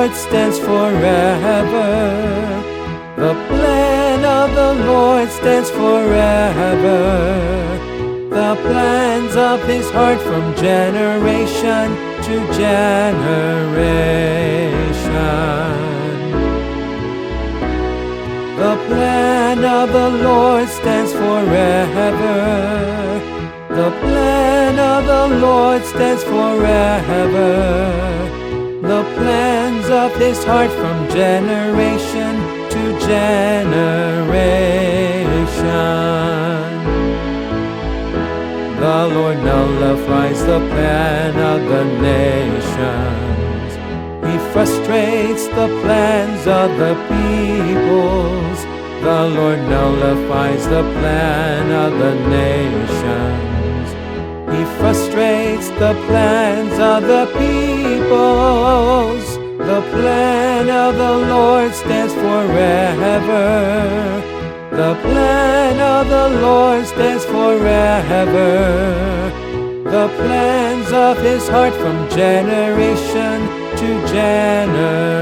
Lord stands forever. The plan of the Lord stands forever. The plans of His heart from generation to generation. The plan of the Lord stands forever. The plan of the Lord stands forever. The plans of His heart from generation to generation. The Lord nullifies the plan of the nations. He frustrates the plans of the peoples. The Lord nullifies the plan of the nations. He frustrates the plans of the peoples. The plan of the Lord stands forever. The plan of the Lord stands forever. The plans of His heart from generation to generation.